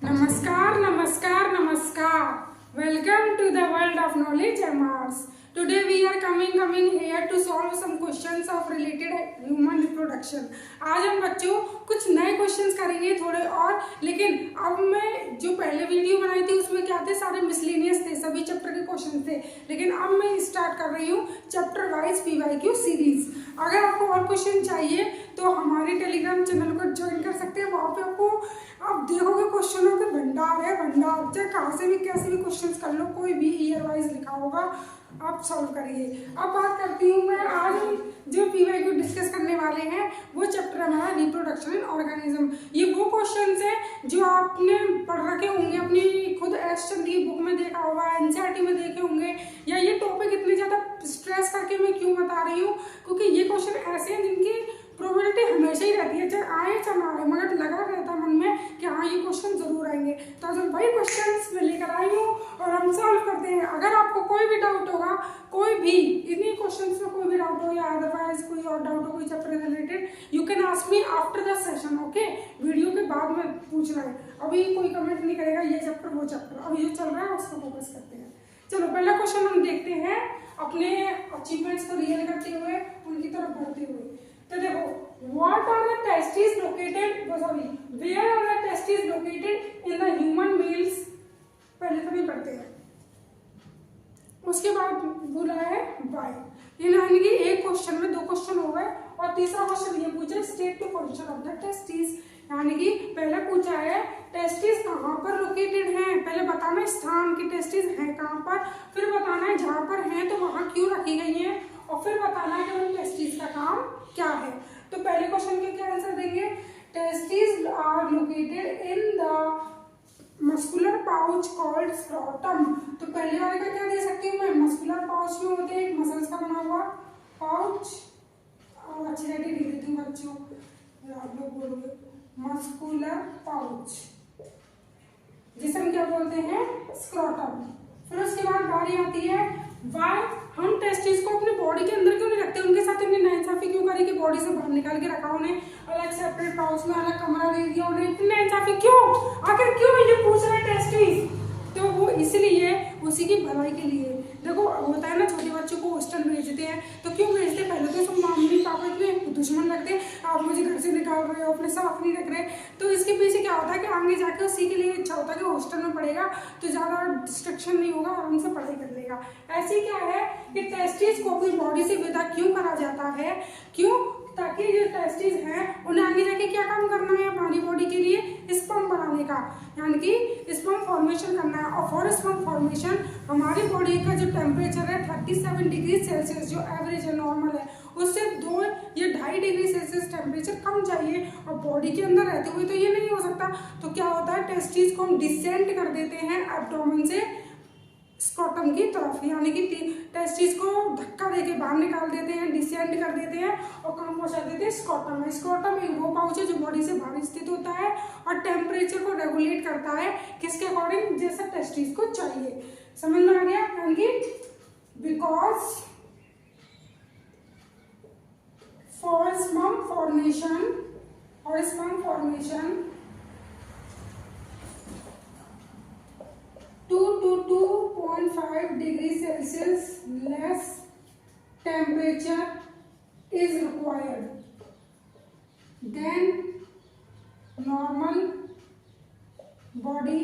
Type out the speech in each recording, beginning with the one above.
Namaskar, namaskar, namaskar. Welcome to the world of knowledge MRs. Today we are coming here to solve some questions of related human reproduction. आज हम बच्चों कुछ नए questions करेंगे थोड़े और, लेकिन अब मैं जो पहले वीडियो बनाई थी उसमें क्या थे, सारे मिसलेनियस थे, सभी चैप्टर के क्वेश्चन थे। लेकिन अब मैं स्टार्ट कर रही हूँ चैप्टर वाइज PYQ सीरीज। अगर आपको और क्वेश्चन चाहिए तो हमारे टेलीग्राम चैनल को ज्वाइन कर सकते हैं। वहाँ पे आपको आप देखोगे क्वेश्चनों के भंडार है, भंडार, चाहे कहाँ से भी कैसे भी क्वेश्चन कर लो, कोई भी ईयर वाइज लिखा होगा, आप सॉल्व करिए। अब बात करती हूँ मैं, आज जो PYQ डिस्कस करने वाले हैं वो चैप्टर हमारा रिप्रोडक्शन इन ऑर्गेनिज्म। ये वो क्वेश्चंस हैं जो आपने पढ़ रखे होंगे, अपनी खुद एस चंद की बुक में देखा होगा, NCERT में देखे होंगे। या ये टॉपिक इतने ज़्यादा स्ट्रेस करके मैं क्यों बता रही हूँ, क्योंकि ये क्वेश्चन ऐसे हैं जिनकी प्रोबेबिलिटी हमेशा ही रहती है, चाहे आए चाहे ना आए, मगर लगा रहता है मन में कि हाँ ये क्वेश्चन जरूर आएंगे। तो आज हम वही क्वेश्चंस में लेकर आई हूँ और हम सॉल्व करते हैं। अगर आपको कोई भी डाउट होगा, कोई भी इन्हीं क्वेश्चंस में कोई भी डाउट हो या अदरवाइज कोई और डाउट हो कोई chapter related, you can ask me after the session. Okay, video के बाद में पूछना है, अभी कोई कमेंट नहीं करेगा ये चैप्टर वो चैप्टर, अभी जो चल रहा है उसको फोकस करते हैं। चलो पहला क्वेश्चन हम देखते हैं, अपने अचीवमेंट्स को रियल करते हुए उनकी तरफ बढ़ते हुए। तो देखो, what are the testes located? Sorry, where are the testes located in the human males? पहले तो नहीं पढ़ते हैं, उसके बाद बोला है why। यानी कि एक क्वेश्चन में दो क्वेश्चन हो गए और तीसरा क्वेश्चन ये पूछा state to position of the testis. यानी कि पहले पूछा है टेस्टिस कहाँ पर लोकेटेड हैं, पहले बताना स्थान की टेस्टिस हैं कहाँ पर, फिर बताना है जहाँ पर हैं तो वहाँ क्यों रखी गई हैं, और फिर बताना है कि उन टेस्टिस का काम क्या है। तो पहले क्वेश्चन के क्या आंसर देंगे, testis are located in the muscular pouch called scrotum. तो पहले वाले का क्या दे सकती हूँ मैं, मस्कुलर पाउच में होते हैं, मसल्स का बना हुआ पाउच, और अच्छी रेडी लिख देती हूँ बच्चों, आप लोग बोलोगे मस्कुलर पाउच, जिसे हम क्या बोलते हैं, स्क्रोटम। फिर उसके बाद बारी आती है वाई, हम टेस्टिस को अपने बॉडी के अंदर क्यों नहीं रखते, उनके साथ इतनी नाइंसाफी क्यों करी कि बॉडी से बाहर निकाल के रखा, उन्हें अलग सेपरेट पाउच में अलग कमरा दे दिया, उन्हें इतनी नाइंसाफी क्यों, आखिर क्यों ये पूछ रहे टेस्टिस। तो वो इसलिए उसी की भलाई के लिए। देखो होता है ना, छोटे बच्चों को हॉस्टल भेजते हैं तो क्यों भेजते हैं, पहले तो सब मम्मी पापा इतने दुश्मन लगते हैं, आप मुझे घर से निकाल रहे हो, अपने साफ नहीं रख रहे। तो इसके पीछे क्या होता है कि आगे जाके उसी के लिए इच्छा होता है कि हॉस्टल में पढ़ेगा तो ज़्यादा डिस्ट्रक्शन नहीं होगा, आराम से पढ़ाई कर लेगा। ऐसे क्या है कि टेस्टिस को अपनी बॉडी से विदा क्यों करा जाता है, क्यों, ताकि जो टेस्टिस हैं उन्हें आगे जाके क्या काम करना है हमारी बॉडी के लिए, स्पर्म बनाने का, यानी कि स्पर्म फॉर्मेशन करना है। और फॉर स्पर्म फॉर्मेशन हमारी बॉडी का जो टेम्परेचर है 37 डिग्री सेल्सियस, जो एवरेज है, नॉर्मल है, उससे 2 या 2.5 डिग्री सेल्सियस टेम्परेचर कम चाहिए, और बॉडी के अंदर रहते हुए तो ये नहीं हो सकता। तो क्या होता है, टेस्टिस को हम डिसेंट कर देते हैं एब्डोमेन से स्क्रोटम की तरफ, यानी कि टेस्टिस को धक्का देके बाहर निकाल देते हैं, डिसेंड कर देते हैं और कहाँ पहुंचा देते हैं, स्क्रोटम में। स्क्रोटम एक वो पाउच है जो बॉडी से बाहर स्थित होता है और टेम्परेचर को रेगुलेट करता है किसके अकॉर्डिंग, जैसा टेस्टिस को चाहिए। समझ में आ गया, यानी कि because for sperm formation 2 to 2.5 degree Celsius less temperature is required than normal body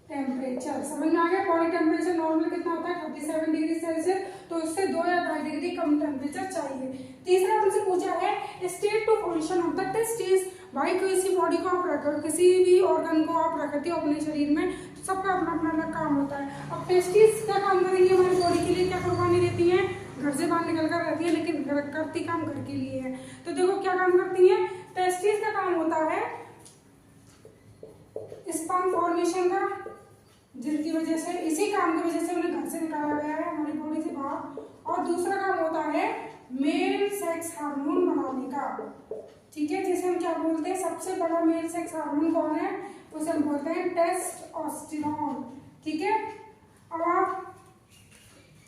temperature। समझ में आ गया, बॉडी टेम्परेचर नॉर्मल कितना होता है 37 डिग्री सेल्सियस, तो इससे 2 या 2.5 डिग्री कम टेम्परेचर चाहिए। तीसरा हमसे पूछा है state to position of the testis. भाई किसी बॉडी को आप रखो, किसी भी ऑर्गन को आप रखते हो अपने शरीर में, सबका अपना अपना अलग काम होता है। अब टेस्टिस क्या काम करेंगे हमारी बॉडी के लिए, क्या कुर्बानी देती हैं, घर से बाहर निकल कर रहती है लेकिन करती काम घर के लिए है। तो देखो क्या काम करती है, टेस्टिस का काम होता है स्पर्म फॉर्मेशन का, जिनकी वजह से, इसी काम की वजह से उन्हें घर से निकाला गया है हमारी बॉडी से बाहर। और दूसरा काम होता है मेल सेक्स हार्मोन बनाने का, ठीक है, जिसे हम क्या बोलते हैं, सबसे बड़ा मेल सेक्स हार्मोन कौन है, उसे हम बोलते हैं टेस्टोस्टेरोन। ठीक है, अब आप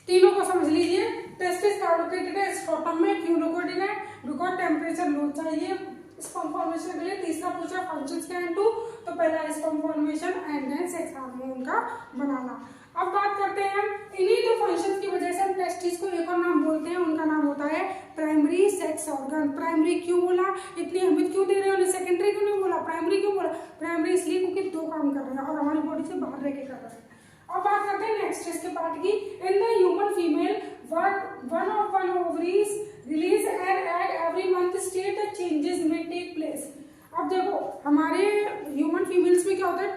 तीनों को समझ लीजिए। टेस्टिस का लोकेटेड है स्क्रोटम में, क्यों लोकेटेड है, बिकॉज टेम्परेचर लो चाहिए स्पर्म फॉर्मेशन के लिए। तीसरा पूछा फंक्शंस क्या हैं 2, तो पहला sperm formation and then sex hormone का बनाना। अब बात करते हैं इन्हीं दो फंक्शंस की वजह से हम टेस्टिस को एक और नाम बोलते हैं, उनका नाम होता है प्राइमरी सेक्स ऑर्गन। प्राइमरी क्यों बोला, इतनी अहमियत क्यों दे रहे हैं, सेकेंडरी क्यों नहीं बोला, प्राइमरी क्यों बोला? प्राइमरी इसलिए क्योंकि दो काम कर रहे हैं और हमारी बॉडी से बाहर रह के कर रहे हैं। अब बात करते हैं नेक्स्ट इसके पार्ट की। In the human female one ovaries release an egg every month, state the changes में टेक प्लेस। अब देखो हमारे ह्यूमन फीमेल्स में क्या होता है,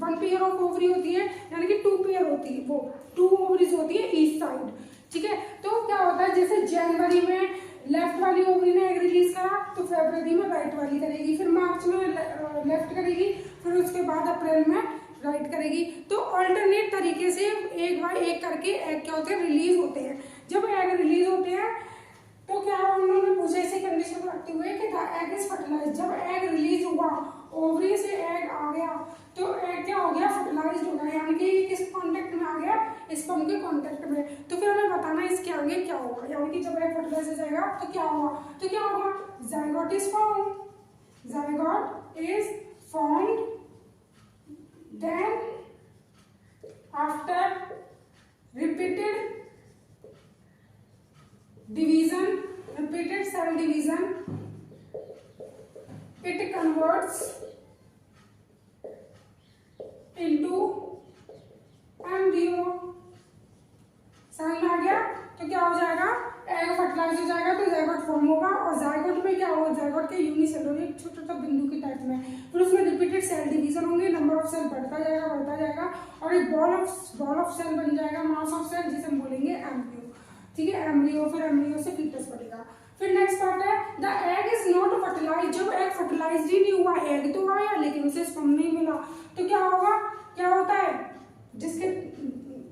वन पेयर ऑफ ओवरी होती है, यानी कि 2 पेयर होती है, वो 2 ओवरीज होती है ईच साइड, ठीक है। तो क्या होता है, जैसे जनवरी में लेफ्ट वाली ओवरी ने एग रिलीज करा तो फरवरी में राइट वाली करेगी, फिर मार्च में लेफ्ट करेगी, फिर उसके बाद अप्रैल में राइट करेगी। तो ऑल्टरनेट तरीके से एक बाय एक करके एग क्या होते हैं, रिलीज होते हैं। जब एग रिलीज होते हैं तो क्या उन्होंने पूछा इसी कंडीशन को रखते हुए कि द एग इज फर्टिलाइज्ड। जब एग रिलीज हुआ, ओवरी से एग आ गया तो एग क्या हो गया, फर्टिलाइज्ड हो गया, यानी कि किस कांटेक्ट में आ गया, स्पर्म के कांटेक्ट में। तो फिर हमें बताना इसके आगे क्या होगा, यानी कि जब एग फर्टिलाइज हो जाएगा तो क्या होगा, zygote is found, zygote is found, then after repeated cell division, it converts into embryo। समझ में आ गया? तो क्या हो जाएगा, एग फर्टिलाइज हो जाएगा तो जायगोट फॉर्म होगा, और जायगोट में क्या होगा, जायगोट के यूनिसेलुलर एक छोटा सा बिंदु के टाइप में, फिर उसमें रिपीटेड सेल डिवीजन होंगे, नंबर ऑफ सेल बढ़ता जाएगा और एक बॉल ऑफ सेल बन जाएगा, मास ऑफ सेल, जिसे हम बोलेंगे एम्ब्रियो, ठीक है। एम्ब्रियो, फिर एम्ब्रियो से फीटस बनेगा। फिर नेक्स्ट पार्ट है the egg is not fertilise. जब एग फर्टिलाइज ही नहीं हुआ, एग तो आया लेकिन उसे स्पर्म नहीं मिला, तो क्या होगा, क्या होता है,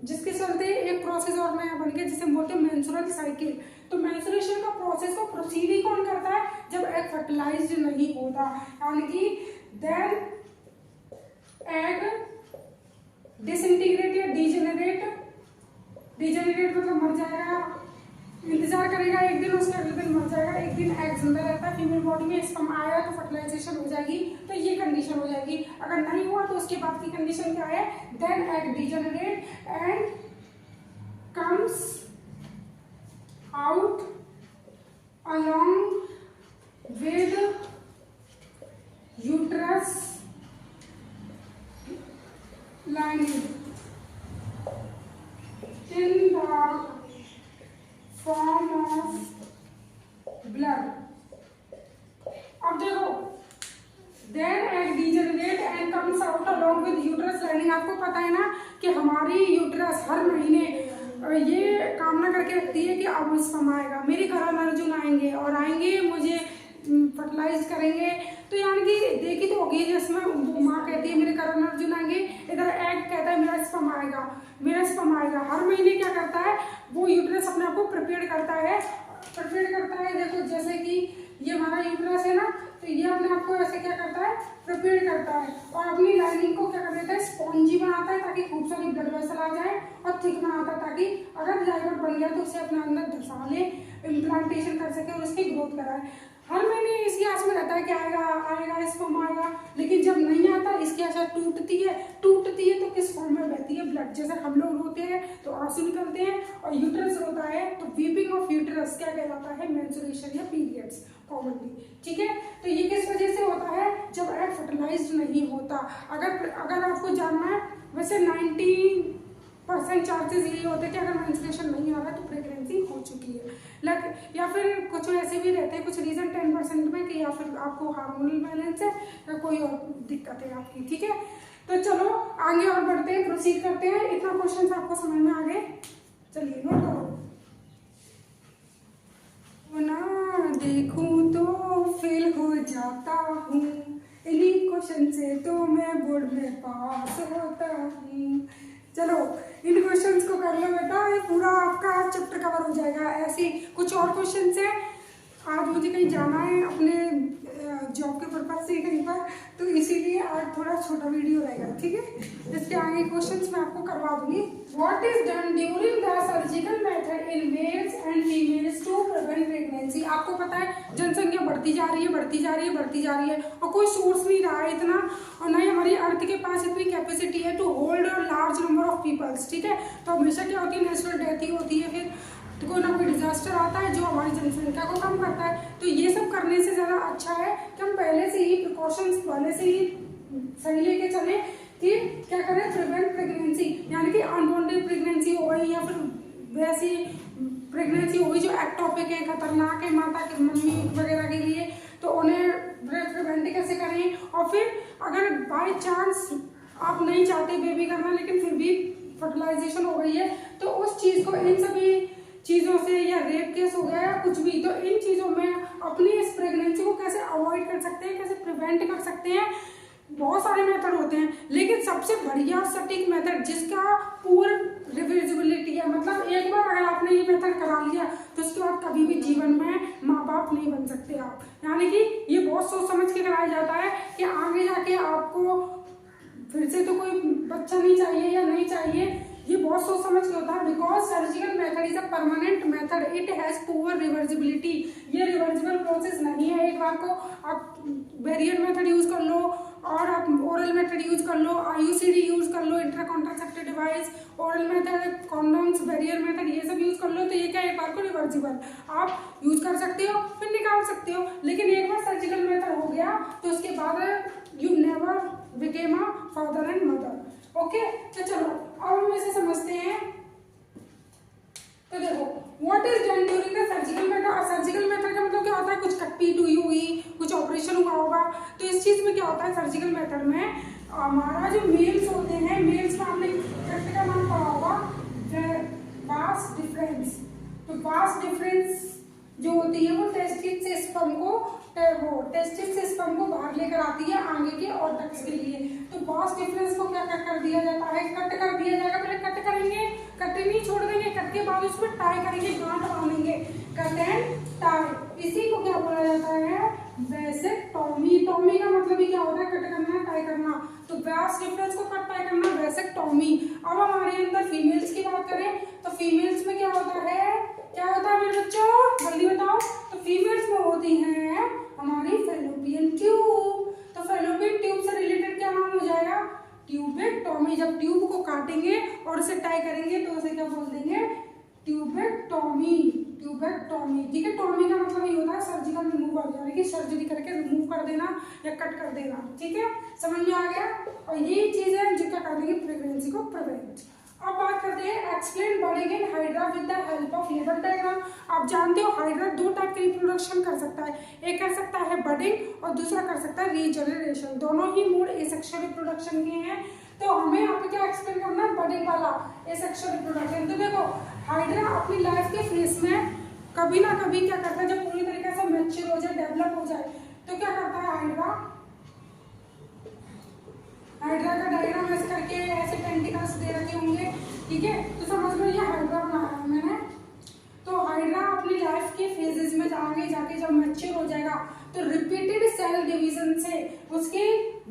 जिसके चलते एक प्रोसेस और नया बन गया जिसे बोलते हैं मेंस्ट्रुअल साइकिल। तो मेंस्ट्रुएशन का प्रोसेस को प्रोसीड ही कौन करता है, जब एग फर्टिलाइज्ड नहीं होता, यानी कि देन एग डिसइंटीग्रेट या डिजेनरेट मतलब मर जाएगा, इंतजार करेगा एक दिन, उसके अगले दिन मर जाएगा, एक दिन एग जिंदा रहता है फीमेल बॉडी में, स्पर्म आया तो फर्टिलाइजेशन हो जाएगी, तो ये कंडीशन हो जाएगी। अगर नहीं हुआ तो उसके बाद की कंडीशन क्या है, then egg degenerate and comes out along with uterus lining in the form of blood। अब देखो then egg degenerate and comes out along with uterus lining। आपको पता है ना कि हमारी यूट्रस हर महीने ये कामना करके रखती है कि अब स्पर्म आएगा, मेरे घर में अर्जुन आएंगे और आएंगे मुझे फर्टिलाइज करेंगे। तो यानी कि देखी तो होगी जिसमें माँ कहती है मेरे घर में अर्जुन आएंगे, इधर एग कहता है मेरा स्पर्म आएगा। हर महीने क्या करता है, वो यूट्रस अपने आप को प्रिपेयर करता है। देखो जैसे कि ये हमारा यूट्रस है ना, तो ये अपने आप को ऐसे क्या करता है, प्रिपेयर करता है और अपनी लाइनिंग को क्या कर देता है, स्पॉन्जी बनाता है ताकि खूब सारी ब्लड वेसल आ जाए, और थिक बनाता है ताकि अगर जायगोट बन गया तो उसे अपने अंदर धसा ले, इम्प्लांटेशन कर सके और उसकी ग्रोथ कराए। हर महीने इसकी आस में रहता है कि आएगा स्पर्म आएगा, लेकिन जब नहीं आता इसकी आशा टूटती है तो किस फॉर्म में बहती है, ब्लड। जैसे हम लोग रोते हैं तो आंसू निकलते हैं, और यूट्रस रोता है तो वीपिंग ऑफ यूट्रस क्या कहलाता है, मेंस्ट्रुएशन या पीरियड्स कॉमनली, ठीक है। तो ये किस वजह से होता है, जब एग फर्टिलाइज्ड नहीं होता। अगर आपको जानना है, वैसे 90% चांसेस यही होते हैं कि अगर मेंस्ट्रुएशन नहीं आ रहा तो प्रेगनेंसी हो चुकी है, या फिर कुछ ऐसे भी रहते हैं, कुछ रीजन 10% में कि या फिर आपको हार्मोनल बैलेंस है या कोई और दिक्कत है आपकी, ठीक है। तो चलो आगे और बढ़ते हैं, प्रोसीड करते हैं। इतना क्वेश्चन आपको समझ में आ गए, चलिए नोट करो। ना देखूं तो फेल हो जाता हूँ, इन्हीं क्वेश्चन से तो मैं बोर्ड में पास होता हूँ। चलो इन क्वेश्चंस को कर लो बेटा, ये पूरा आपका चैप्टर कवर हो जाएगा। ऐसे कुछ और क्वेश्चंस है, आज मुझे कहीं जाना है अपने जॉब के पर्पज से कहीं पर, तो इसीलिए आज थोड़ा छोटा वीडियो रहेगा, ठीक है। इसके आगे क्वेश्चंस मैं आपको करवा दूंगी। What is done during the surgical method in males and females to prevent pregnancy. आपको पता है जनसंख्या बढ़ती जा रही है और कोई सोर्स नहीं रहा है इतना, और नहीं हमारी अर्थ के पास इतनी कैपेसिटी है to hold a large number of peoples, ठीक है। तो हमेशा क्या होती है, नेचुरल डेथ ही होती है, फिर तो कोई ना कोई डिजास्टर आता है जो हमारी जनसंख्या को कम करता है। तो ये सब करने से ज़्यादा अच्छा है कि हम पहले से ही प्रिकॉशंस पहले से ही सही लेके चले कि क्या करें, प्रिवेंट प्रेगनेंसी, यानी कि अनवांटेड प्रेगनेंसी हो गई या फिर वैसी प्रेगनेंसी हो गई जो एक्टोपिक है, खतरनाक है माता की मम्मी वगैरह के लिए, तो उन्हें प्रिवेंट कैसे करें। और फिर अगर बाय चांस आप नहीं चाहते बेबी करना लेकिन फिर भी फर्टिलाइजेशन हो गई है, तो उस चीज़ को, इन सभी चीज़ों से, या रेप केस हो गया या कुछ भी, तो इन चीज़ों में अपनी इस प्रेगनेंसी को कैसे अवॉइड कर सकते हैं, कैसे प्रिवेंट कर सकते हैं। बहुत सारे मेथड होते हैं, लेकिन सबसे बढ़िया सटीक मेथड जिसका पूर्ण रिवर्सिबिलिटी है, मतलब एक बार अगर आपने ये मेथड करा लिया तो उसके बाद कभी भी जीवन में माँ बाप नहीं बन सकते आप। यानी कि ये बहुत सोच समझ के कराया जाता है कि आगे जाके आपको फिर से तो कोई बच्चा नहीं चाहिए या नहीं चाहिए, ये बहुत सोच समझ के होता है। Because surgical method is a permanent method, it has poor reversibility. ये रिवर्सिबल प्रोसेस नहीं है, एक बार को आप बैरियर मेथड यूज कर लो और आप ओरल मेथड यूज कर लो, आईयूसीडी यूज कर लो, intra contraceptive device, oral method, condoms, barrier method, ये सब यूज कर लो, तो ये क्या एक बार को रिवर्सिबल आप यूज कर सकते हो, फिर निकाल सकते हो। लेकिन एक बार सर्जिकल मेथड हो गया तो उसके बाद you never became a father and mother. Okay, तो चलो अब हम इसे समझते हैं। तो देखो, what is done during the surgical method. Surgical method का मतलब क्या होता है, कुछ कटपीट हुई होगी, कुछ ऑपरेशन हुआ होगा, तो इस चीज में क्या होता है, सर्जिकल मेथड में हमारा जो मेल्स होते हैं, मेल्स में आपने कट का नाम पढ़ा होगा, वास डिफरेंस। तो वास डिफरेंस जो होती है वो टेस्टिस से स्पर्म को बाहर लेकर आती है आगे के ऑर्गन्स के लिए। तो वास डिफरेंस को क्या कर दिया जाता है, कट कर दिया जाएगा। पहले कट करेंगे, कट नहीं छोड़ देंगे, कट के बाद उसमें टाई करेंगे, गांठ बांधेंगे, कट एंड टाई। इसी को क्या बोला जाता है, वैसेक्टोमी। टॉमी का मतलब ही क्या होता है, कट करना, टाई करना। तो वास डिफरेंस को कट टाई करना, वैसेक्टोमी। अब हमारे अंदर फीमेल्स की बात करें तो फीमेल्स में क्या होता है, क्या होता है मेरे बच्चों, जल्दी बताओ। तो फीमेल्स में होती है हमारी फैलोपियन ट्यूब। तो फैलोपियन ट्यूब से रिलेटेड क्या नाम हो जाएगा, ट्यूबेक्टोमी। जब ट्यूब को काटेंगे और उसे टाई करेंगे तो उसे क्या बोल देंगे, ट्यूबेक्टोमी। ट्यूबेक्टोमी, ठीक है। टोमी का मतलब ये होता है सर्जिकल रिमूवल, यानी कि सर्जरी करके रिमूव कर देना या कट कर देना, ठीक है, समझ में आ गया। और यही चीज है जो क्या कर देंगे, प्रेगनेंसी को प्रिवेंट। अब बात करते हैं explain budding in hydra with the help of label diagram. आप जानते हो हाइड्रा दो टाइप की रिप्रोडक्शन कर सकता है, एक कर सकता है बर्डिंग और दूसरा कर सकता है रीजनरेशन। दोनों ही मोड एसेक्सुअल रिप्रोडक्शन के हैं। तो हमें यहाँ पे क्या एक्सप्लेन करना है, बर्डिंग वाला एसेक्सुअल रिप्रोडक्शन। तो देखो, हाइड्रा अपनी लाइफ के फेज में कभी ना कभी क्या करता है, जब पूरी तरीके से मैच्योर हो जाए, डेवलप हो जाए, तो क्या करता है हाइड्रा का डायग्राम ऐसे करके ऐसे टेंटिकल्स दे रखे होंगे, ठीक है। तो समझ लो ये हाइड्रा बनाया है मैंने। तो हाइड्रा अपनी लाइफ के फेजेस में आगे जाके जब मैच्योर हो जाएगा तो रिपीटेड सेल डिवीजन से उसके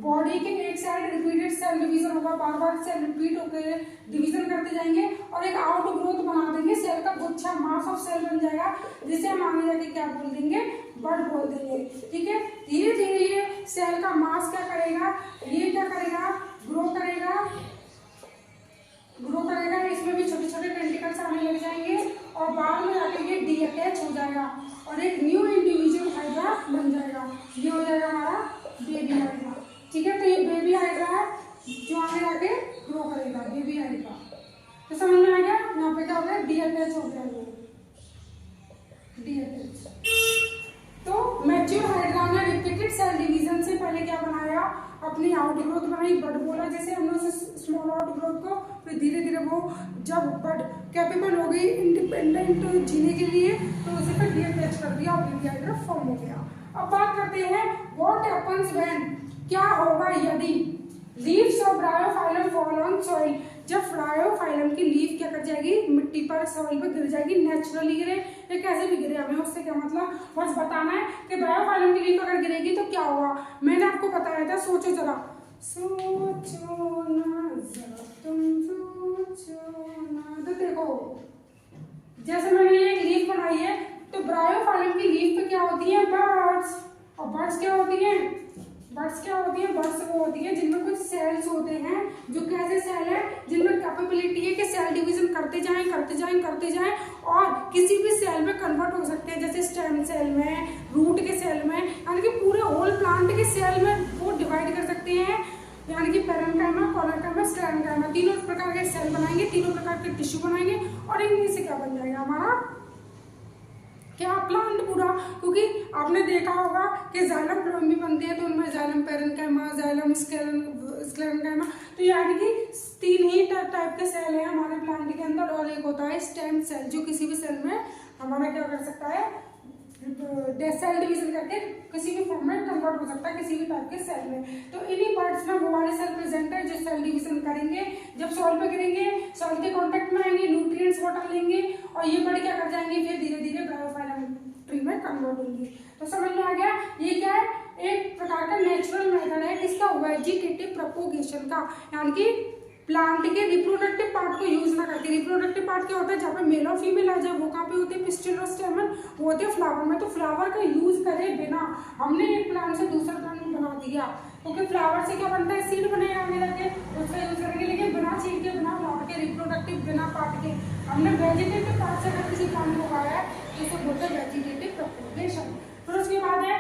बॉडी के एक साइड रिपीटेड सेल डिवीजन होगा, बार बार सेल रिपीट होकर डिवीजन करते जाएंगे और एक आउट ग्रोथ बना देंगे, सेल का गुच्छा, मास ऑफ सेल बन जाएगा, जिसे हम आगे जाके क्या बोल देंगे, बड बोल देंगे, ठीक है। धीरे धीरे ये सेल का मास क्या करेगा, ये क्या करेगा, ग्रो करेगा, इसमें भी छोटे छोटे टेंटिकल्स आने लग जाएंगे और बाद में जाके ये डीअटैच हो जाएगा और एक न्यू इंडिविजुअल हाइड्रा बन जाएगा। ये हो जाएगा हमारा बेबी हाइड्रा, ठीक है। तो ये बेबी हाइड्रा है जो आगे जाके ग्रो करेगा, बेबी हाइड्रा। तो समझ में आ गया, यहाँ पे क्या हो गया, डीअटैच हो गया, वो डीअटैच। तो मैच्योर हाइड्रा ने रिपीटेड सेल डिवीजन से पहले क्या बनाया, अपनी आउटग्रोथ बनाई, बड बोला जैसे हमने उसे स्मॉल आउटग्रोथ को, फिर धीरे धीरे वो जब बड कैपेबल हो गई इंडिपेंडेंट जीने के लिए तो उसे फिर डीअटैच कर दिया और बेबी हाइड्रा फॉर्म हो गया। अब बात करते हैं व्हाट हैपेंस व्हेन, क्या होगा यदि leaves of Bryophyllum fall on soil. जब ब्रायोफाइलम की लीफ क्या कर जाएगी, मिट्टी पर, सॉइल पर गिर जाएगी, नेचुरली गिरे या कैसे भी गिरे, हमें उससे क्या मतलब, बस बताना है कि ब्रायोफाइलम की लीफ अगर गिरेगी तो क्या होगा। मैंने आपको बताया था, सोचो जरा, सोचो ना जरा, तुम सोचो ना। तो देखो, जैसे मैंने एक लीफ बनाई है, तो ब्रायोफाइलम की लीफ पे क्या होती है, बर्ड्स। और बर्ड्स क्या होती है, बर्ड्स वो होती है जिनमें कुछ सेल्स होते हैं जो कैसे सेल है जिनमें कैपेबिलिटी है कि सेल डिवीजन करते जाएं और किसी भी सेल में कन्वर्ट हो सकते हैं, जैसे स्टेम सेल में, रूट के सेल में, यानी कि पूरे होल प्लांट के सेल में वो डिवाइड कर सकते हैं, यानी कि पैरेन्काइमा, कोलेन्काइमा, स्क्लेरेन्काइमा, तीनों प्रकार के सेल बनाएंगे, तीनों प्रकार के टिश्यू बनाएंगे और इनमें से क्या बन जाएगा हमारा क्या प्लांट पूरा। क्योंकि आपने देखा होगा कि जाइलम फ्लोएम भी बनते हैं तो उनमें जाइलम पैरेन्काइमा, जाइलम स्क्लेरेन्काइमा, तो यानी कि तीन ही टाइप के सेल हैं हमारे प्लांट के अंदर और एक होता है स्टेम सेल जो किसी भी सेल में हमारा क्या कर सकता है सेल डिवीजन करके किसी भी फॉर्म में कन्वर्ट हो सकता है किसी भी टाइप के सेल में। तो इन्हीं पार्ट्स में वो वाले सेल प्रेजेंट है जो सेल डिवीजन करेंगे, जब सॉइल पे गिरेंगे सॉइल के कांटेक्ट में आएंगे, न्यूट्रिएंट्स वाटर लेंगे और ये बढ़ क्या कर जाएंगे, फिर धीरे धीरे ब्रायोफाइलम ट्री में कन्वर्ट होंगे। तो समझ में आ गया ये क्या है, एक प्रकार का नेचुरल मेथड है किसका, वेजिटेटिव प्रोपोगेशन का, यानी कि प्लांट के रिप्रोडक्टिव पार्ट को यूज ना करके। रिप्रोडक्टिव पार्ट क्या होता है, जहाँ पे मेल और फीमेल आ जाए वो कहाँ पे होते हैं, पिस्टिल और स्टेमन, वो होते हैं फ्लावर में। तो फ्लावर का यूज करे बिना हमने एक प्लांट से दूसरा प्लांट बना दिया, क्योंकि फ्लावर से क्या बनता है, सीड बनेगा आगे जाके, उसका यूज करेंगे, लेकिन बिना सीड के, बिना फ्लावर के, रिप्रोडक्टिव बिना पार्ट के हमने वेजिटेटिव पार्ट से अगर किसी प्लांट को उगाया है तो इसे बोलते हैं वेजिटेटिव प्रोपोगेशन। फिर उसके बाद है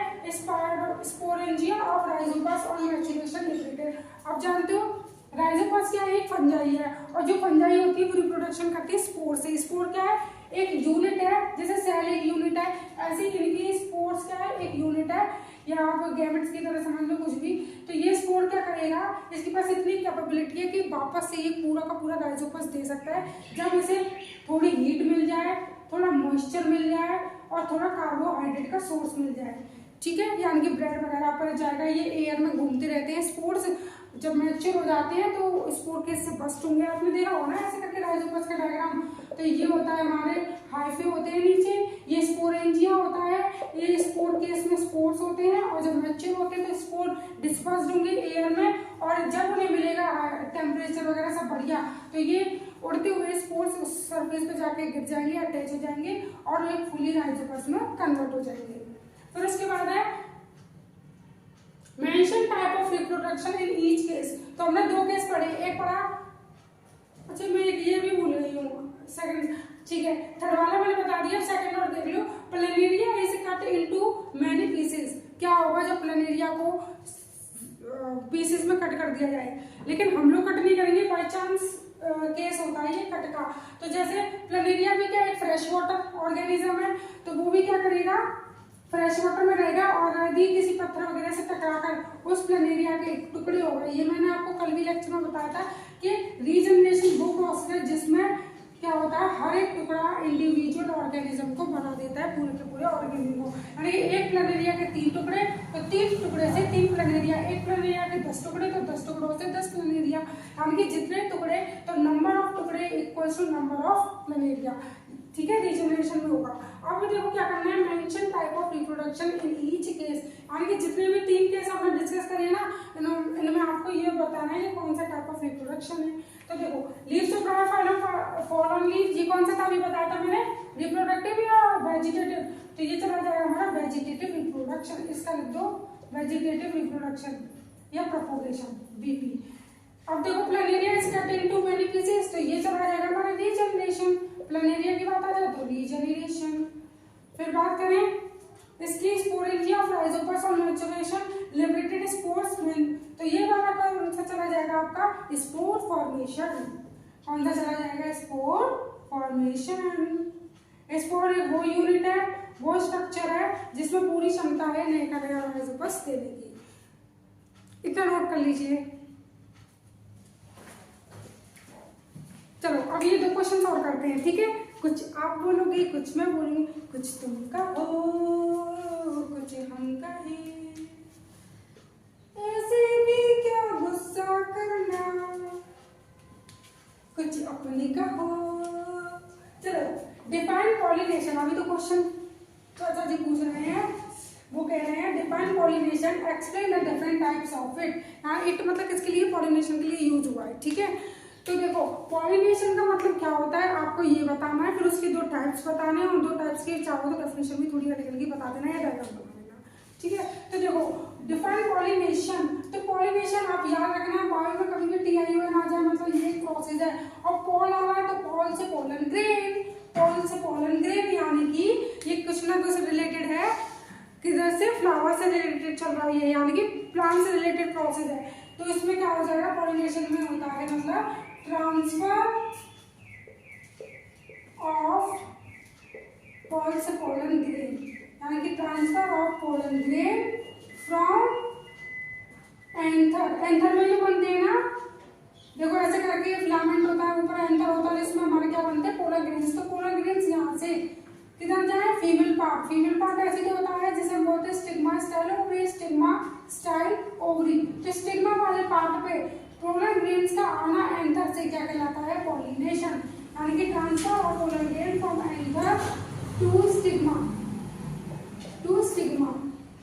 sporangia of Rhizopus on maturation limited. आप जानते हो राइजोपस क्या है, एक फंजाई है और जो फंजाई होती है वो रिप्रोडक्शन करती है स्पोर से। स्पोर क्या है, एक यूनिट है, जैसे सेल एक यूनिट है, ऐसे इनकी स्पोर्स क्या है, एक यूनिट है, या आप गैमेट्स की तरह समझ लो कुछ भी। तो ये स्पोर क्या करेगा, इसके पास इतनी कैपेबिलिटी है कि वापस से ये पूरा का पूरा राइजोपस दे सकता है जब इसे थोड़ी हीट मिल जाए, थोड़ा मॉइस्चर मिल जाए और थोड़ा कार्बोहाइड्रेट का सोर्स मिल जाए, ठीक है, यानी कि ब्रेड वगैरह पर जाएगा, ये एयर में घूमते रहते हैं। स्पोर्स जब मैच्योर हो जाते हैं तो स्पोर केस से बस्ट होंगे, आपने देखा होगा ना ऐसे करके राइजोपस का डायग्राम। तो ये होता है हमारे हाइफे होते हैं नीचे, ये स्पोरेंजिया होता है, ये स्पोर केस में स्पोर्स होते हैं और जब मैच्योर होते हैं तो स्पोर डिस्पर्स्ड होंगे एयर में और जब उन्हें मिलेगा टेम्परेचर वगैरह सब बढ़िया तो ये उड़ते हुए स्पोर्स उस सरफेस पे जाके गिर जाएंगे, अटैच हो जाएंगे और एक फुली राइजोपस में कन्वर्ट हो जाएंगे। फिर उसके बाद है mention type of reproduction in each case. तो हमने दो केस पढ़े, एक पढ़ा, अच्छा मैं ये भी भूल गई हूँ सेकंड, ठीक है, थर्ड वाला मैंने बता दिया, सेकंड और देख लो। Planaria is cut into many pieces. क्या होगा जब प्लेनेरिया को पीसेस में कट कर दिया जाए, लेकिन हम लोग कट नहीं करेंगे, बाई चांस केस होता है ये कट का। तो जैसे प्लेनेरिया भी क्या एक फ्रेश वाटर ऑर्गेनिज्म है, तो वो भी क्या करेगा, फ्रेश वाटर में रहेगा और यदि किसी पत्थर वगैरह से टकराकर उस प्लेनेरिया के टुकड़े हो गए। ये मैंने आपको कल भी लेक्चर में बताया था कि रीजनरेशन वो प्रोसेस है जिसमें क्या होता है, हर एक टुकड़ा इंडिविजुअल ऑर्गेनिज्म को बना देता है, पूरे के पूरे ऑर्गेनिज्म को। यानी एक प्लेनेरिया के 3 टुकड़े तो 3 टुकड़े से 3 प्लेनेरिया, एक प्लेनेरिया के 10 टुकड़े तो 10 टुकड़ों से 10 प्लेनेरिया, यानी कि जितने टुकड़े तो नंबर ऑफ टुकड़े equals to number of planaria, ठीक है, रीजनरेशन में होगा। अब देखो क्या करना है, mention type of reproduction in each case, यानी कि जितने भी 3 केस आपने डिस्कस करे ना, इनमें आपको ये बताना है कि कौन सा टाइप ऑफ रिप्रोडक्शन है। तो देखो leaves of Bryophyllum fall on leaves, ये कौन सा था अभी बताया था मैंने, रिप्रोडक्टिव या वेजिटेटिव, तो ये चला जाएगा हमारा वेजिटेटिव रिप्रोडक्शन, इसका लिख दो वेजिटेटिव रिप्रोडक्शन या प्रोपोगेशन वीपी। अब देखो planaria is cut into many pieces, तो ये चला जाएगा हमारा रीजनरेशन, प्लेनेरिया की बात आ जाए तो रीजनरेशन। फिर बात करें इसकी sporangia of Rhizopus on maturation liberated spores, तो ये वाला कौन सा चला जाएगा आपका, स्पोर फॉर्मेशन। कौन सा चला जाएगा, स्पोर फॉर्मेशन। स्पोर वो यूनिट है, वो स्ट्रक्चर है जिसमें पूरी क्षमता है नए का नया राइजोपस देने की। इतना नोट कर लीजिए। चलो अब ये 2 क्वेश्चन और करते हैं, ठीक है, कुछ आप बोलोगे, कुछ मैं बोलूंगी, कुछ तुम कहो, कुछ हम कहें, ऐसे भी क्या गुस्सा करना, कुछ अपनी कहो। चलो डिफाइन पॉलिनेशन, अभी तो क्वेश्चन चाचा जी पूछ रहे हैं, वो कह रहे हैं define pollination, explain the different types of it. हाँ, इट मतलब किसके लिए, पॉलिनेशन के लिए यूज हुआ है, ठीक है। तो देखो पॉलिनेशन का मतलब क्या होता है आपको ये बताना है, फिर उसके 2 टाइप्स बताने हैं और 2 टाइप्स के चाहो तो डेफिनेशन भी थोड़ी अलग अलग बता देना है, डायग्राम बना देना, ठीक है। तो देखो डिफाइन पॉलिनेशन, तो पॉलिनेशन आप याद रखना, बायो है। और पोल आ रहा है तो पोल से पोलन ग्रेन, पोल से पोलन ग्रेन, यानी कि ये कुछ ना कुछ रिलेटेड है, किधर से, फ्लावर से रिलेटेड चल रहा है, यानी कि प्लांट से रिलेटेड प्रोसेस है। तो इसमें क्या हो जाएगा, पॉलिनेशन में होता है मतलब ट्रांसफर ऑफ पोल से पोलन ग्रेन, यानी कि transfer of pollen grain from anther. Anther में जो बनते हैं ना, देखो ऐसे करके फिलामेंट होता है, ऊपर एंथर होता है, इसमें हमारे क्या बनते हैं, पोलर ग्रेन्स। तो पोलर ग्रेन्स यहाँ से किधर जाए, फीमेल पार्ट। फीमेल पार्ट ऐसे क्या होता है जिसे हम बोलते हैं stigma style ovary, stigma style ovary. तो स्टिग्मा वाले पार्ट पे पोलर ग्रेन्स का आना एंथर से क्या कहलाता है, पॉलिनेशन, यानी कि transfer of polar grain from anther to stigma, to stigma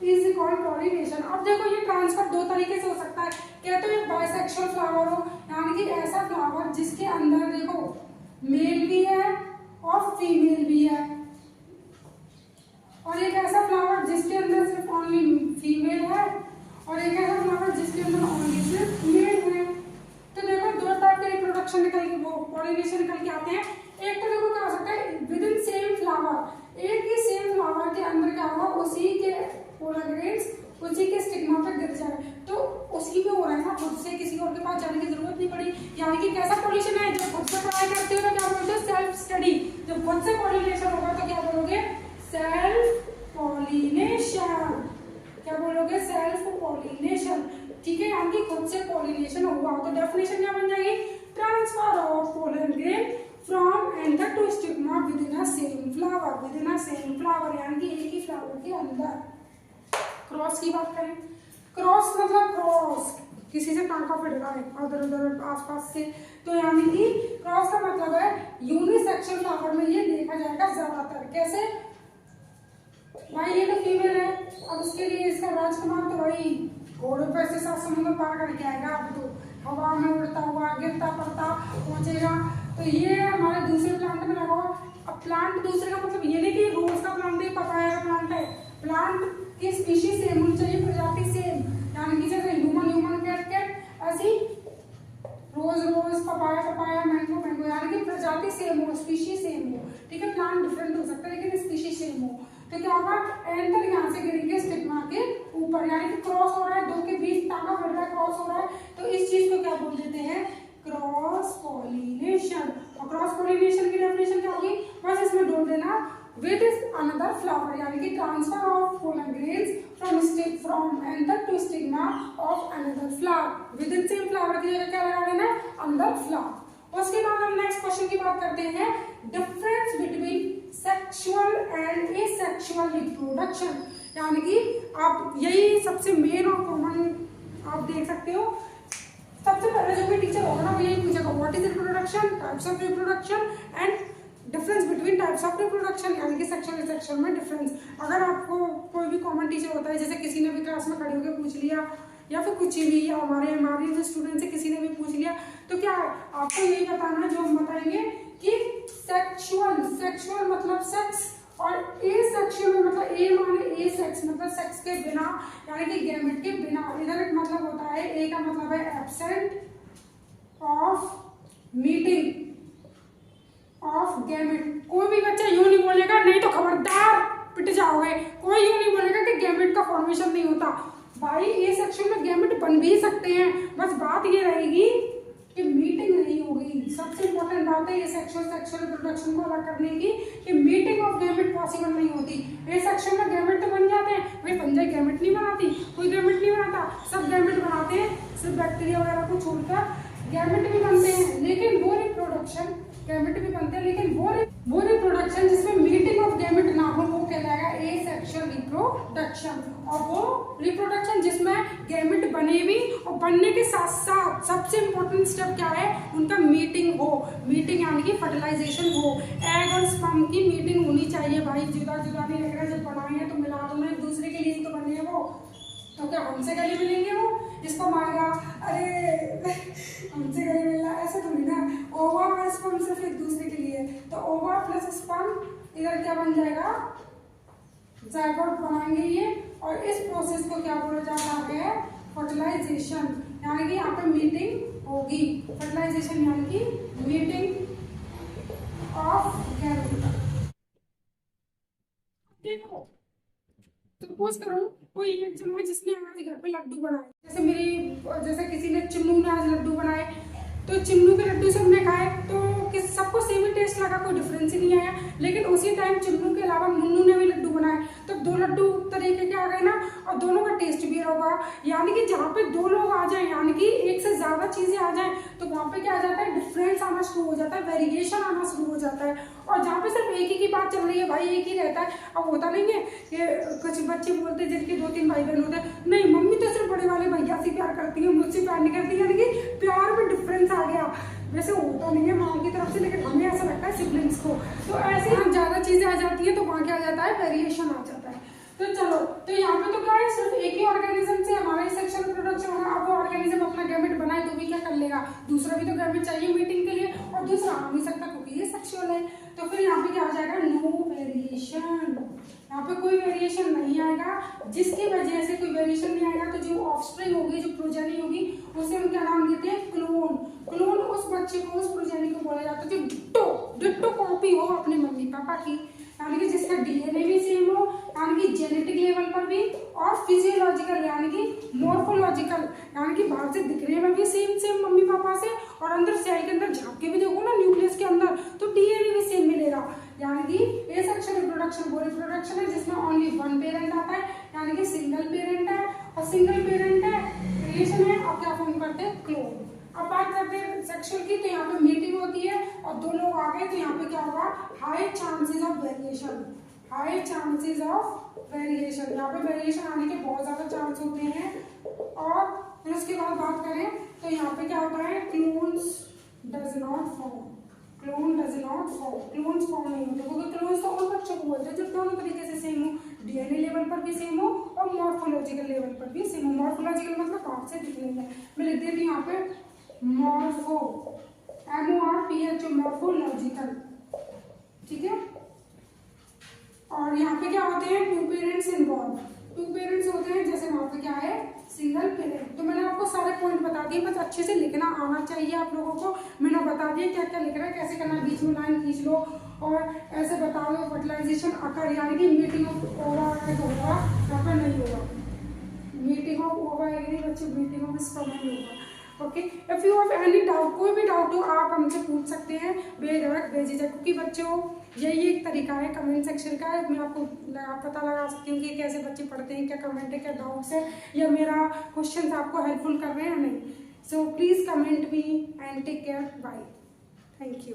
is called pollination. अब देखो ये ट्रांसफर दो तरीके से हो सकता है, क्या तो एक बाइसेक्सुअल फ्लावर हो, यानी कि ऐसा फ्लावर जिसके अंदर देखो मेल भी है और फीमेल भी है, और एक ऐसा फ्लावर जिसके अंदर सिर्फ ओनली फीमेल है, और एक ऐसा फ्लावर जिसके अंदर ओनली सिर्फ मेल है। तो देखो दो टाइप के रिप्रोडक्शन निकल के, वो पॉलिनेशन निकल के आते हैं। एक तो देखो क्या हो सकता है, विद इन सेम फ्लावर, एक ही सेम फ्लावर के अंदर क्या होगा, उसी के पोलर ग्रेन्स उसी के स्टिग्मा पे गिर जाए, तो उसी में हो रहा है ना, खुद से किसी और के पास जाने की जरूरत नहीं पड़ी। यानी कि कैसा पॉलिनेशन है, जब खुद से पढ़ाई करते हो तो क्या बोलते हो, सेल्फ स्टडी। जब खुद से पॉलिनेशन होगा तो क्या बोलोगे, सेल्फ पॉलिनेशन। क्या बोलोगे, सेल्फ पॉलिनेशन, ठीक है, यानी कि खुद से पॉलिनेशन हुआ। तो डेफिनेशन क्या बन जाएगी, transfer of pollen grain from anther to stigma within a same flower, within a same flower, यानी कि एक ही फ्लावर के अंदर। क्रॉस की बात करें, क्रॉस मतलब क्रॉस, किसी से टांका फिर रहा है उधर उधर आसपास से, तो यानी कि क्रॉस का मतलब है यूनिसेक्सुअल फ्लावर में ये देखा जाएगा ज्यादातर। कैसे भाई, ये तो फीमेल है, अब उसके लिए इसका राजकुमार तो भाई घोड़ों पर से 7 समुद्र पार करके आएगा, अब तो हवा में उड़ता हुआ गिरता पड़ता पहुंचेगा। तो ये हमारे दूसरे प्लांट में लगा हुआ। अब प्लांट दूसरे का मतलब ये नहीं कि रोज का प्लांट है, पपाया का प्लांट है, प्लांट की स्पीशीज सेम होनी चाहिए, प्रजाति सेम, यानी कि जैसे ह्यूमन कैट ऐसी रोज पपाया पपाया, मैंगो मैंगो, यानी कि प्रजाति सेम हो, स्पीशीज सेम हो, ठीक है। प्लांट डिफरेंट हो सकता है लेकिन स्पीशीज सेम हो। तो क्या होगा, एंथर यहाँ से गिरेंगे स्टिग्मा के ऊपर, यानी कि क्रॉस हो रहा है, दो के बीच टांका बढ़ रहा है, क्रॉस हो रहा है, तो इस चीज को क्या बोल देते हैं, क्रॉस पॉलिनेशन। और क्रॉस पॉलिनेशन की डेफिनेशन क्या होगी, बस इसमें जोड़ देना, विद अनदर फ्लावर, यानी कि transfer of pollen grains from anther to stigma of another flower, within same flower की जगह क्या लगा देना, अनदर फ्लावर। उसके बाद हम नेक्स्ट क्वेश्चन की बात करते हैं, difference between sexual and asexual reproduction, यानी कि आप यही सबसे मेन और कॉमन आप देख सकते हो। सबसे पहले जो भी टीचर होगा ना वो यही पूछेगा, what is reproduction, types of reproduction and difference between types of reproduction, यानी कि सेक्सुअल एसेक्सुअल में डिफरेंस। अगर आपको कोई भी कॉमन टीचर होता है, जैसे किसी ने भी क्लास में खड़े होकर पूछ लिया, या फिर कुछ भी, या हमारे जो स्टूडेंट से किसी ने भी पूछ लिया, तो क्या आपको यही बताना जो हम बताएंगे कि सेक्सुअल मतलब सेक्स, और एसेक्सुअल मतलब ए माने ए सेक्स मतलब सेक्स के बिना, यानी कि गैमेट के बिना। इधर एक मतलब होता है, ए का मतलब है absent of meeting of gamete. कोई भी बच्चा यूं नहीं बोलेगा, नहीं तो खबरदार पिट जाओगे, कोई यूं नहीं बोलेगा कि गैमेट का फॉर्मेशन नहीं होता। भाई ए सेक्शन में गैमेट बन भी सकते हैं, बस बात ये रहेगी कि मीटिंग नहीं होगी। सबसे इंपॉर्टेंट बात है ये सेक्सुअल रिप्रोडक्शन को अलग करने की, कि मीटिंग ऑफ गैमेट पॉसिबल नहीं होती। ए सेक्शन में गैमेट तो बन जाते हैं, भाई फंजाई गैमेट नहीं बनाती, कोई गैमेट नहीं बनाता, सब गैमेट बनाते हैं, सिर्फ बैक्टीरिया वगैरह को छोड़कर गैमेट भी बनते हैं, लेकिन वो रिप्रोडक्शन, गैमेट भी बनते हैं लेकिन वो रिप्रोडक्शन जिसमें मीटिंग ऑफ गैमेट ना हो वो कहलाएगा एसेक्सुअल रिप्रोडक्शन। और वो रिप्रोडक्शन जिसमें गैमेट बने भी और बनने के साथ साथ सबसे इंपॉर्टेंट स्टेप क्या है, उनका मीटिंग हो, मीटिंग यानी कि फर्टिलाइजेशन हो। एग और स्पर्म की मीटिंग होनी चाहिए भाई, जुदा जुदा नहीं रख रहे, जब बनाए हैं तो मिला दो ना, एक दूसरे के लिए तो बने हैं वो, तो क्या हमसे गले मिलेंगे वो, इसको मारेगा, अरे हमसे गले मिलना ऐसे थोड़ी ना। ओवा और स्पर्म सिर्फ एक दूसरे के लिए, तो ओवा प्लस स्पर्म इधर क्या बन जाएगा, जायगोट बनाएंगे ये, और इस प्रोसेस को क्या बोला जाता है, फर्टिलाइजेशन, यानी कि यहाँ पे मीटिंग होगी। फर्टिलाइजेशन यानी कि मीटिंग ऑफ गैमेट। देखो सपोज करो कोई एक जन है जिसने आज घर पे लड्डू बनाए, जैसे किसी ने चिमनू ने आज लड्डू बनाए, तो चिमनू के लड्डू सबने खाए तो सबको सेम ही टेस्ट लगा, कोई डिफरेंस ही नहीं आया। लेकिन उसी टाइम चिमनू के अलावा मुन्नू ने भी लड्डू बनाए, तो दो लड्डू तरीके के आ गए ना, और दोनों का टेस्ट भी होगा। यानी कि जहाँ पे दो लोग आ जाए, यानी कि एक से ज्यादा चीजें आ जाए, तो वहाँ पे क्या आ जाता है, डिफरेंस आना शुरू हो जाता है, वेरिएशन आना शुरू हो जाता है। और जहाँ पे सिर्फ एक ही की बात चल रही है, भाई एक ही रहता है, अब होता नहीं है कि कुछ बच्चे बोलते हैं जिनके 2-3 भाई बहन होते हैं, नहीं मम्मी तो सिर्फ बड़े वाले भैया से प्यार करती है, मुझसे प्यार नहीं करती, यानी कि प्यार में डिफरेंस आ गया। वैसे होता नहीं है माँ की तरफ से, लेकिन हमें ऐसा लगता है सिबलिंग्स को। तो ऐसे ही ज्यादा चीजें आ जाती है तो वहाँ क्या आ जाता है, वेरिएशन आ जाता है। तो चलो, तो यहाँ पे तो क्या है, सिर्फ एक ही ऑर्गेनिज्म से हमारा ही सेक्सुअल रिप्रोडक्शन होगा। अब वो ऑर्गेनिज्म अपना गैमेट बनाए तो भी क्या कर लेगा, दूसरा भी तो गैमेट चाहिए मीटिंग के लिए, और दूसरा आ नहीं सकता क्योंकि ये सेक्सुअल है। तो फिर यहाँ पे क्या आ जाएगा, नो वेरिएशन। यहाँ पे कोई वेरिएशन नहीं आएगा, जिसकी वजह से कोई वेरिएशन नहीं आएगा तो जो ऑफस्प्रिंग होगी, जो प्रोजेनी होगी, उसे हम क्या नाम देते हैं, क्लोन। क्लोन उस बच्चे को, उस प्रोजेनी को बोला जाता है जो डिट्टो कॉपी हो अपने मम्मी पापा की, यानी कि जिसका डीएनए भी सेम हो, यानी कि जेनेटिक लेवल पर भी, और फिजियोलॉजिकल यानी कि मोर्फोलॉजिकल, यानी कि बाहर से दिखने में भी सेम मम्मी पापा से, और अंदर सेल के अंदर झाँक के भी देखो ना, न्यूक्लियस के अंदर, तो डीएनए भी सेम मिलेगा। यानी कि एसेक्सुअल रिप्रोडक्शन वो रिप्रोडक्शन है जिसमें ओनली वन पेरेंट आता है, यानी कि सिंगल पेरेंट है, और सिंगल पेरेंट है, क्रिएशन है, और क्या फॉर्म करते हैं, क्लोन। अब बात करते हैं सेक्सुअल की, तो यहाँ पे मीटिंग होती है और दो लोग आ गए, तो यहाँ पे क्या होगा, high chances of variation, high chances of variation. यहाँ पे वेरिएशन आने के बहुत ज्यादा चांस होते हैं। और फिर उसके बाद बात करें तो यहाँ पे क्या होता है, clones does not form, clone does not form, clones form नहीं होते, क्योंकि क्लोन्स तो उन बच्चों को बोलते हैं जब दोनों तरीके से सेम हो, डीएनए लेवल पर भी सेम हो और मॉर्फोलॉजिकल लेवल पर भी सेम हो। मॉर्फोलॉजिकल मतलब बाहर से दिखने में, मैं लिख देती हूँ यहाँ पे मॉर्फो, MORPHO, मॉर्फोलॉजिकल, ठीक है। और यहाँ पे क्या होते हैं, two parents involve, two parents होते हैं, जैसे वहाँ पे क्या है, सिंगल पेरेंट। तो मैंने आपको सारे पॉइंट बता दिए, बस अच्छे से लिखना आना चाहिए आप लोगों को। मैंने बता दिया क्या क्या लिखना है, कैसे करना, बीच में लाइन खींच लो, और ऐसे बता दो फर्टिलाइजेशन अकर, यानी कि मीटिंग ऑफ ओवा होगा, यहाँ पर नहीं होगा, मीटिंग ऑफ ओवा नहीं बच्चे, मीटिंग ऑफ स्पर्म नहीं होगा। Okay, if you have any doubt, कोई भी डाउट हो आप हमसे पूछ सकते हैं बेधड़क बेझिझक, क्योंकि बच्चों यही एक तरीका है कमेंट सेक्शन का, मैं आपको पता लगा सकती हूँ कि कैसे बच्चे पढ़ते हैं, क्या कमेंट है, क्या डाउट्स है, या मेरा क्वेश्चन आपको हेल्पफुल कर रहे हैं या नहीं। So please comment me and take care, bye, thank you.